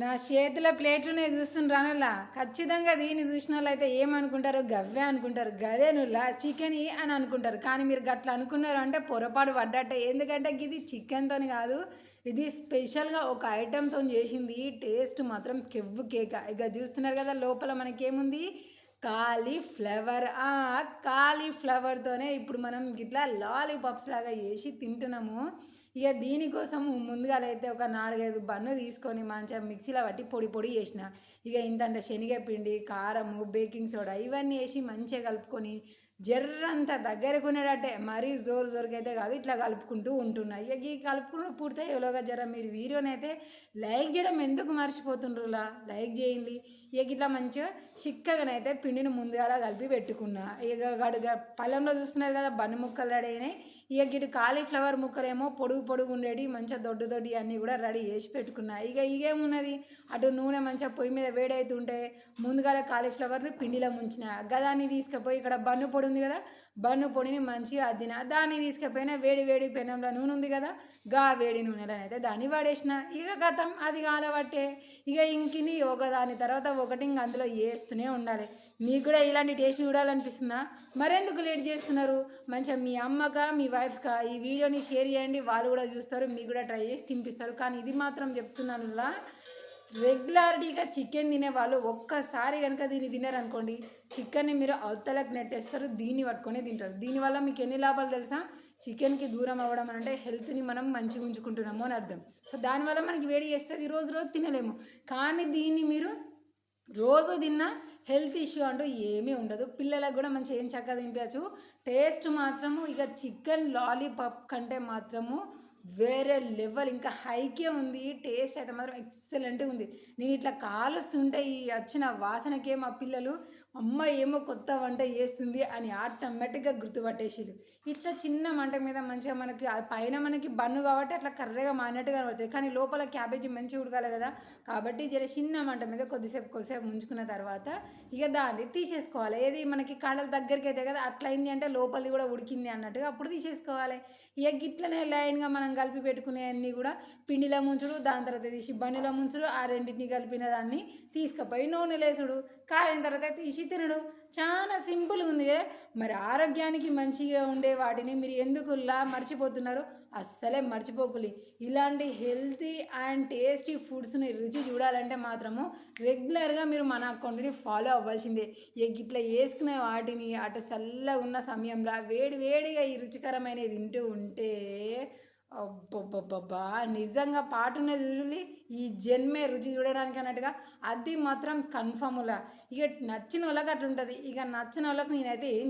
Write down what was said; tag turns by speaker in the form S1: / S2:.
S1: నా చేతిలో ప్లేట్లునే చూస్తుండ్రానులా ఖచ్చితంగా దీన్ని చూసిన వాళ్ళు అయితే ఏమనుకుంటారు, గవ్వే అనుకుంటారు, గదేనులా చికెన్ అని అనుకుంటారు. కానీ మీరు గట్లా అనుకున్నారు అంటే పొరపాటు పడ్డట్టే. ఎందుకంటే ఇది చికెన్తో కాదు, ఇది స్పెషల్గా ఒక ఐటెంతో చేసింది. టేస్ట్ మాత్రం కెవ్వు కేక. ఇక చూస్తున్నారు కదా లోపల మనకేముంది, కాలీఫ్లవర్. కాలీఫ్లవర్తోనే ఇప్పుడు మనం ఇట్లా లాలీపాప్స్ లాగా చేసి తింటున్నాము. ఇక దీనికోసం ముందుగా అయితే ఒక 4-5 బన్ను తీసుకొని మంచిగా మిక్సీలో పట్టి పొడి పొడి చేసిన. ఇక ఇంతంత శనగపిండి, కారము, బేకింగ్ సోడా ఇవన్నీ వేసి మంచిగా కలుపుకొని జర్రంత దగ్గరకు ఉండేటట్టే, మరీ జోరుకైతే కాదు, ఇట్లా కలుపుకుంటూ ఉంటున్నా. ఇక ఈ కలుపుకుంటూ పూర్తయి ఎవరోగా జర మీరు వీడియోనైతే లైక్ చేయడం ఎందుకు మర్చిపోతుండ్రులా, లైక్ చేయండి. ఇక ఇట్లా మంచిగా చిక్కగానైతే పిండిని ముందుగా కలిపి పెట్టుకున్నా. ఇక గడుగ పళ్ళెంలో చూస్తున్నారు కదా బన్ను ముక్కలు రెడీ అయినాయి. ఇక ఇటు కాలీఫ్లవర్ ముక్కలేమో పొడుగు ఉండేవి మంచిగా దొడ్డు అన్నీ కూడా రెడీ చేసి పెట్టుకున్నా. ఇక ఇకేమున్నది, అటు నూనె మంచిగా పొయ్యి మీద వేడవుతుంటే ముందుగా కాలీఫ్లవర్ని పిండిలో ముంచిన గదాన్ని తీసుకుపోయి ఇక్కడ బన్ను పొడి ఉంది కదా, బన్ను పొడిని మంచిగా అద్దిన. దాన్ని తీసుకుపోయినా వేడి పెనంలో నూనె ఉంది కదా, వేడి నూనెలోనైతే దాన్ని వాడేసిన. ఇక గతం అది కాలబట్టే ఇక ఇంకిని ఒకదాని తర్వాత ఒకటి ఇంక అందులో వేస్తూనే ఉండాలి. మీకు కూడా ఇలాంటి టేస్ట్ చూడాలనిపిస్తుందా? మరెందుకు లేట్ చేస్తున్నారు? మంచిగా మీ అమ్మకా మీ వైఫ్కా ఈ వీడియోని షేర్ చేయండి, వాళ్ళు కూడా చూస్తారు, మీకు కూడా ట్రై చేసి తినిపిస్తారు. కానీ ఇది మాత్రం చెప్తున్నానులా, రెగ్యులారిటీగా చికెన్ తినేవాళ్ళు ఒక్కసారి కనుక దీన్ని తినారనుకోండి, చికెన్ని మీరు అవతలకు నెట్టేస్తారు, దీన్ని పట్టుకొని తింటారు. దీనివల్ల మీకు ఎన్ని లాభాలు తెలుసా? చికెన్కి దూరం అవ్వడం అంటే హెల్త్ని మనం మంచిగా ఉంచుకుంటున్నాము అని అర్థం. సో దానివల్ల మనకి వేడి చేస్తుంది, రోజు తినలేము. కానీ దీన్ని మీరు రోజు తిన్నా హెల్త్ ఇష్యూ అంటూ ఏమీ ఉండదు. పిల్లలకు కూడా మంచిగా ఏం చక్కగా తినిపించచ్చు. టేస్ట్ మాత్రము ఇక చికెన్ లాలీపాప్ కంటే మాత్రము వేరే లెవెల్, ఇంకా హైకే ఉంది. టేస్ట్ అయితే మాత్రం ఎక్సలెంట్గా ఉంది. నేను ఇట్లా కాలుస్తుంటే ఈ వచ్చిన వాసనకే మా పిల్లలు అమ్మ ఏమో కొత్త వంట చేస్తుంది అని ఆటోమేటిక్గా గుర్తుపట్టేసిరు. ఇట్లా చిన్న మంట మీద మంచిగా మనకి పైన మనకి బన్ను కాబట్టి అట్లా కర్రగా మాడినట్టుగా కనబడుతుంది, కానీ లోపల క్యాబేజీ మంచిగా ఉడకాలి కదా, కాబట్టి జర చిన్న మంట మీద కొద్దిసేపు ముంచుకున్న తర్వాత ఇక దాన్ని తీసేసుకోవాలి. ఏది మనకి కాడల దగ్గరికి అయితే కదా, అట్లా అయింది అంటే లోపలిది కూడా ఉడికింది అన్నట్టుగా అప్పుడు తీసేసుకోవాలి. ఇక గిట్లనే లైన్గా మనం కలిపి పెట్టుకునే అన్నీ కూడా పిండిలో ముంచుడు, దాని తర్వాత తీసి బన్నులో ముంచుడు, ఆ రెండింటిని కలిపిన దాన్ని తీసుకుపోయి నూనె లేసుడు, కాలిన తర్వాత తీసి తినడు. చాలా సింపుల్గా ఉంది. మరి ఆరోగ్యానికి మంచిగా ఉండే వాటిని మీరు ఎందుకులా మర్చిపోతున్నారు? అస్సలే మర్చిపోకులి. ఇలాంటి హెల్తీ అండ్ టేస్టీ ఫుడ్స్ని రుచి చూడాలంటే మాత్రము రెగ్యులర్గా మీరు మన అకౌంట్ని ఫాలో అవ్వాల్సిందే. ఇట్లా వేసుకునే వాటిని అటు చల్లగా ఉన్న సమయంలో వేడిగా ఈ రుచికరమైనది తింటూ ఉంటే అబ్బబ్బబ్బా నిజంగా పాటున్నది చూడాలి, ఈ జన్మే రుచి చూడడానికి అన్నట్టుగా అది మాత్రం కన్ఫామ్లా. ఇక నచ్చిన వాళ్ళకి అట్లా ఉంటుంది. ఇక నచ్చిన వాళ్ళకి నేనైతే ఏం